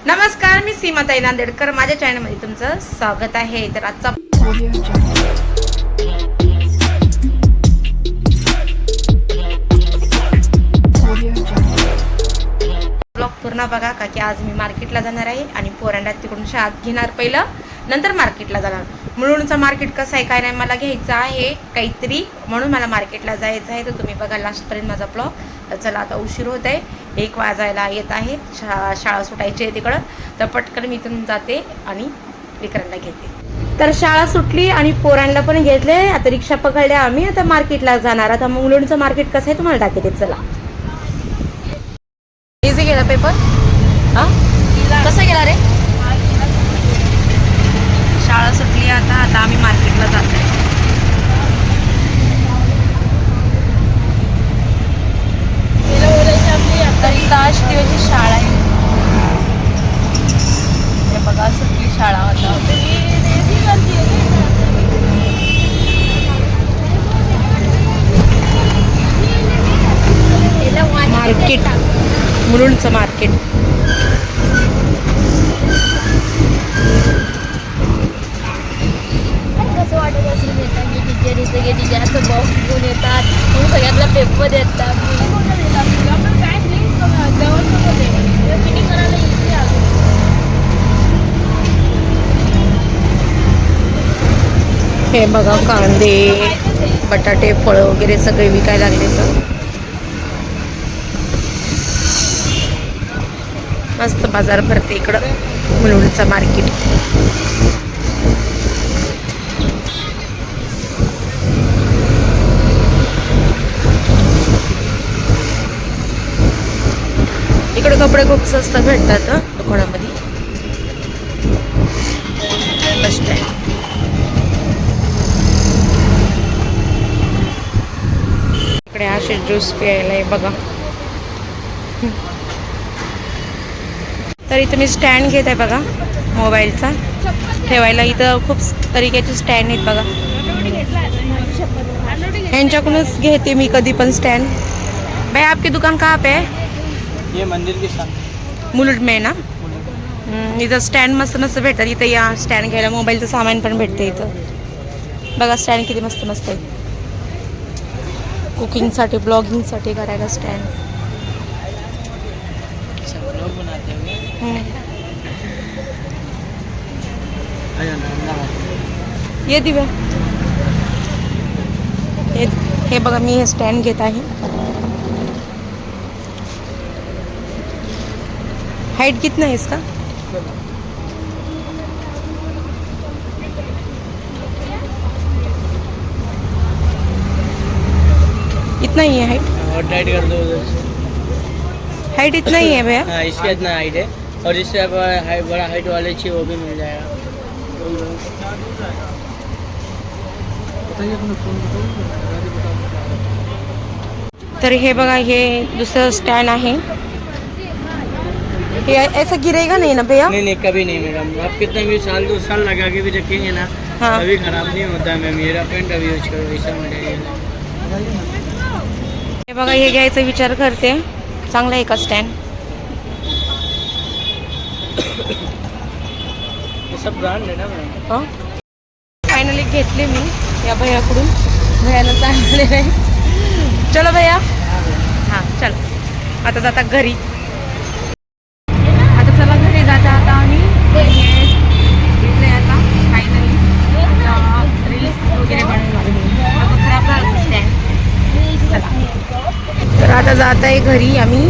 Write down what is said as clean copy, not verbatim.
नमस्कार, मी सीमाताई नांदेडकर. माझ्या चॅनलमध्ये तुमचं स्वागत आहे. तर आजचा ब्लॉग पूर्ण बघा का की आज मी मार्केटला जाणार आहे आणि पोरांना तिकडून शाळेत घेणार पहिलं, नंतर मार्केटला जाणार. मुलुंडचं मार्केट कसं आहे काय नाही मला घ्यायचं आहे काहीतरी, म्हणून मला मार्केटला जायचं आहे. तर तुम्ही बघा लास्टपर्यंत माझा ब्लॉग. तर चला आता उशीर होत आहे, 1 वाजायला येत आहे, शाळा सुटायची आहे तिकडं. तर पटकन मी इथून जाते आणि विक्रांतला घेते. तर शाळा सुटली आणि पोरांना पण घेतले. आता रिक्षा पकडल्या आम्ही, आता मार्केटला जाणार. आता मुलुंडचं मार्केट कसं आहे तुम्हाला दाखवते. चला. इझी गेला पेपर? हां कसं गेला रे? शाळा सुटली आता आम्ही मार्केटला जात आहे. ताश दिवशी शाळा आहे. हे बघा सुटली शाळा आता. मार्केट, मुलुंडचं मार्केट. कसं वाटत असेल टीचर सगळे टीचरचं बॉक्स घेऊन येतात, मग सगळ्यातला पेपर देतात. हे बघा कांदे, बटाटे, फळं वगैरे सगळे विकायला लागले. तर मस्त बाजार भरते इकडं मुलुंडचं मार्केट. इकडे कपडे खूप स्वस्त भेटतात दुकानामध्ये. Bus stand. इकडे असे ज्यूस प्यायला आहे बघा. तर इथं मी स्टँड घेत आहे बघा मोबाईलचा ठेवायला. इथं खूप तरीक्याचे स्टँड आहेत बघा. ह्यांच्याकडूनच घेते मी कधी पण स्टँड. भाई आपकी दुकान कहाँ पे है? ये मंदिर के सामने मुलुंड में ना. इथं स्टँड मस्त मस्त भेटतात. इथं या स्टँड घ्यायला मोबाईलचं सामान पण भेटते इथं बघा. स्टँड किती मस्त मस्त आहे. कुकिंगसाठी ब्लॉगिंगसाठी करायला स्टँड. सब लोग बनाते हुए ये दिव्या हे बघा मी हे स्टँड घेत आहे. हाइट कितना है इसका? इतना ही है हाइट. और टाइट कर दो उधर से. हाइट इतना ही है भैया. हाँ इसका इतना हाइट है, और जिससे आप बड़ा हाइट वाले चाहिए वो भी मिल जाएगा. तर हे बघा हे दुसरं स्टँड आहे. ये ऐसा गिरेगा नहीं ना भैया? नहीं कभी नहीं मैडम. आप कितना भी साल 2 साल लगा के भी रखेंगे ना, हाँ. कभी खराब नहीं होता है. मैं मेरा पेंट अभी यूज करो ऐसा मटेरियल. हे बघा हे घ्यायचा विचार करते. चांगला आहे का स्टँड? ये सब ब्रांड है ना मैडम. हां फायनली घेतले मी या भैयाकडून. भैयानं चांगले आहे. चलो भैया. हां चल आता जाता घरी. आता चला घरी जाता. आता आम्ही घेतले आता फायनली. रील्स वगैरे बनवणार. आता खराब झालं स्टँड. चला तर आता जात आहे घरी आम्ही.